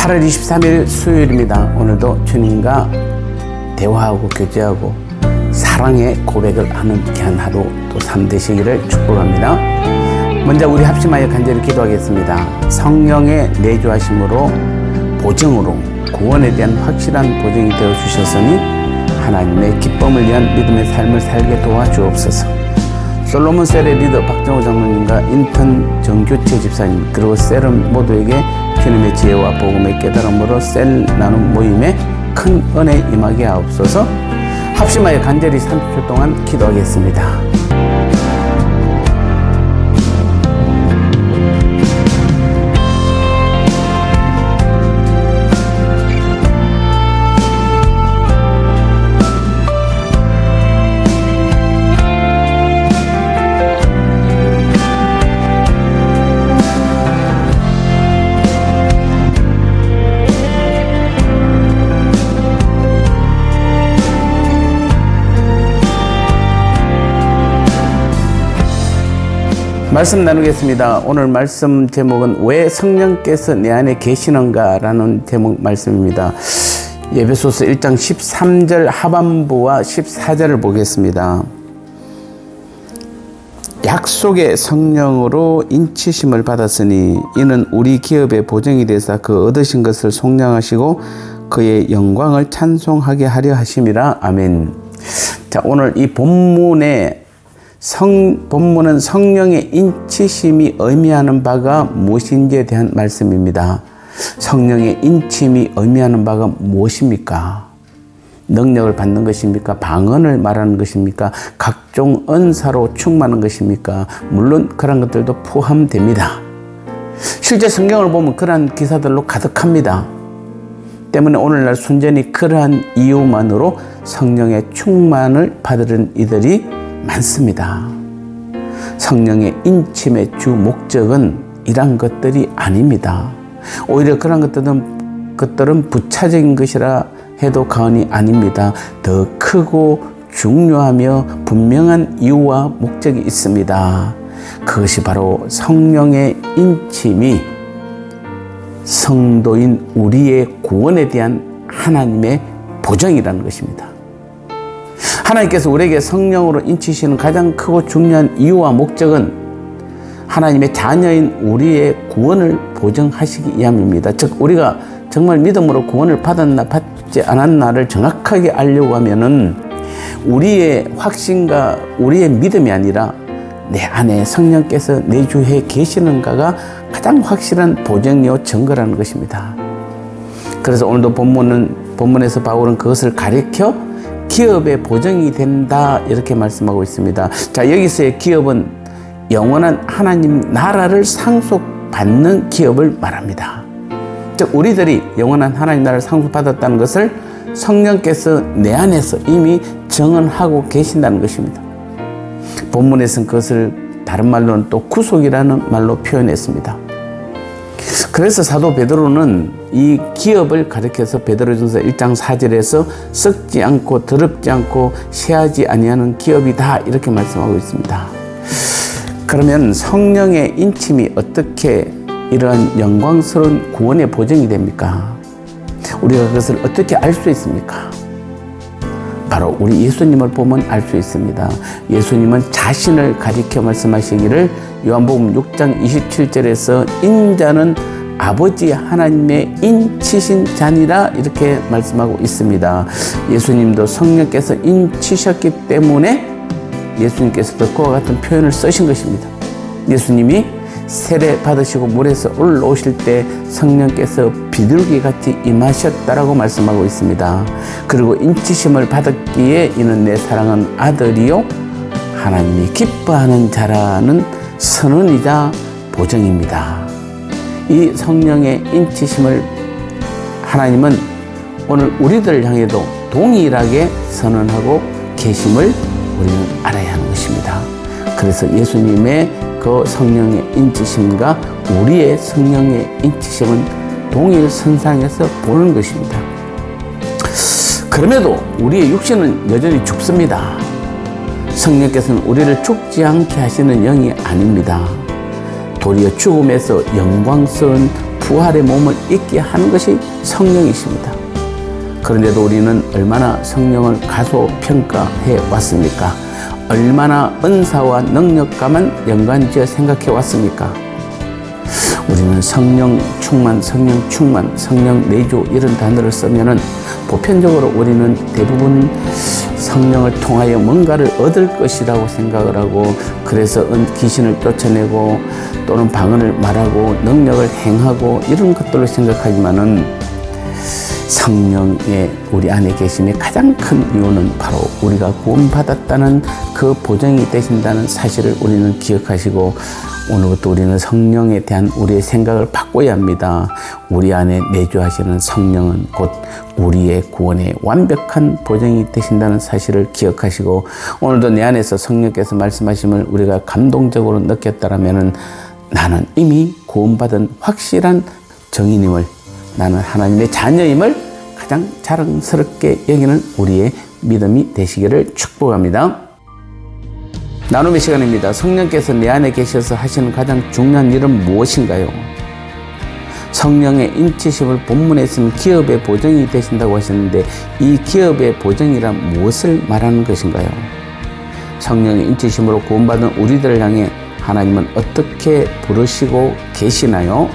8월 23일 수요일입니다. 오늘도 주님과 대화하고 교제하고 사랑의 고백을 하는 귀한 하루 또 삶 되시기를 축복합니다. 먼저 우리 합심하여 간절히 기도하겠습니다. 성령의 내주하심으로 보증으로 구원에 대한 확실한 보증이 되어 주셨으니 하나님의 기쁨을 위한 믿음의 삶을 살게 도와주옵소서. 솔로몬 셀의 리더 박정호 장로님과 인턴 정규채 집사님 그리고 셀은 모두에게 주님의 지혜와 복음의 깨달음으로 셀 나눔 모임에 큰 은혜 임하게 하옵소서. 합심하여 간절히 30초 동안 기도하겠습니다. 말씀 나누겠습니다. 오늘 말씀 제목은 왜 성령께서 내 안에 계시는가 라는 제목 말씀입니다. 에베소서 1장 13절 하반부와 14절을 보겠습니다. 약속의 성령으로 인치심을 받았으니 이는 우리 기업의 보증이 되사 그 얻으신 것을 속량하시고 그의 영광을 찬송하게 하려 하심이라. 아멘. 자, 오늘 이 본문의 본문은 성령의 인치심이 의미하는 바가 무엇인지에 대한 말씀입니다. 성령의 인침이 의미하는 바가 무엇입니까? 능력을 받는 것입니까? 방언을 말하는 것입니까? 각종 은사로 충만한 것입니까? 물론 그런 것들도 포함됩니다. 실제 성경을 보면 그러한 기사들로 가득합니다. 때문에 오늘날 순전히 그러한 이유만으로 성령의 충만을 받으는 이들이 많습니다. 성령의 인침의 주 목적은 이런 것들이 아닙니다. 오히려 그런 것들은 부차적인 것이라 해도 과언이 아닙니다. 더 크고 중요하며 분명한 이유와 목적이 있습니다. 그것이 바로 성령의 인침이 성도인 우리의 구원에 대한 하나님의 보장이라는 것입니다. 하나님께서 우리에게 성령으로 인치시는 가장 크고 중요한 이유와 목적은 하나님의 자녀인 우리의 구원을 보증하시기 위함입니다. 즉 우리가 정말 믿음으로 구원을 받았나 받지 않았나를 정확하게 알려고 하면은 우리의 확신과 우리의 믿음이 아니라 내 안에 성령께서 내주해 계시는가가 가장 확실한 보증이요 증거라는 것입니다. 그래서 오늘도 본문에서 바울은 그것을 가리켜 기업의 보증이 된다 이렇게 말씀하고 있습니다. 자, 여기서의 기업은 영원한 하나님 나라를 상속받는 기업을 말합니다. 즉 우리들이 영원한 하나님 나라를 상속받았다는 것을 성령께서 내 안에서 이미 정언하고 계신다는 것입니다. 본문에서는 그것을 다른 말로는 또 구속이라는 말로 표현했습니다. 그래서 사도 베드로는 이 기업을 가리켜서 베드로전서 1장 4절에서 썩지 않고 더럽지 않고 쇠하지 아니하는 기업이다 이렇게 말씀하고 있습니다. 그러면 성령의 인침이 어떻게 이러한 영광스러운 구원의 보증이 됩니까? 우리가 그것을 어떻게 알 수 있습니까? 바로 우리 예수님을 보면 알 수 있습니다. 예수님은 자신을 가리켜 말씀하시기를 요한복음 6장 27절에서 인자는 아버지 하나님의 인치신 자니라 이렇게 말씀하고 있습니다. 예수님도 성령께서 인치셨기 때문에 예수님께서도 그와 같은 표현을 쓰신 것입니다. 예수님이 세례 받으시고 물에서 올라오실 때 성령께서 비둘기같이 임하셨다라고 말씀하고 있습니다. 그리고 인치심을 받았기에 이는 내 사랑하는 아들이요 하나님이 기뻐하는 자라는 선언이자 보증입니다. 이 성령의 인치심을 하나님은 오늘 우리들을 향해도 동일하게 선언하고 계심을 우리는 알아야 하는 것입니다. 그래서 예수님의 그 성령의 인치심과 우리의 성령의 인치심은 동일 선상에서 보는 것입니다. 그럼에도 우리의 육신은 여전히 죽습니다. 성령께서는 우리를 죽지 않게 하시는 영이 아닙니다. 도리어 죽음에서 영광스러운 부활의 몸을 입게 하는 것이 성령이십니다. 그런데도 우리는 얼마나 성령을 가소평가해 왔습니까? 얼마나 은사와 능력과만 연관지어 생각해 왔습니까? 우리는 성령 충만, 성령 내주 이런 단어를 쓰면은 보편적으로 우리는 대부분 성령을 통하여 뭔가를 얻을 것이라고 생각을 하고, 그래서 귀신을 쫓아내고 또는 방언을 말하고 능력을 행하고 이런 것들로 생각하지만은, 성령의 우리 안에 계심의 가장 큰 이유는 바로 우리가 구원받았다는 그 보장이 되신다는 사실을 우리는 기억하시고, 오늘부터 우리는 성령에 대한 우리의 생각을 바꿔야 합니다. 우리 안에 내주하시는 성령은 곧 우리의 구원의 완벽한 보장이 되신다는 사실을 기억하시고, 오늘도 내 안에서 성령께서 말씀하심을 우리가 감동적으로 느꼈다라면은, 나는 이미 구원받은 확실한 정인임을, 나는 하나님의 자녀임을 가장 자랑스럽게 여기는 우리의 믿음이 되시기를 축복합니다. 나눔의 시간입니다. 성령께서 내 안에 계셔서 하시는 가장 중요한 일은 무엇인가요? 성령의 인치심을 본문에 있으면 기업의 보정이 되신다고 하셨는데, 이 기업의 보정이란 무엇을 말하는 것인가요? 성령의 인치심으로 구원받은 우리들을 향해 하나님은 어떻게 부르시고 계시나요?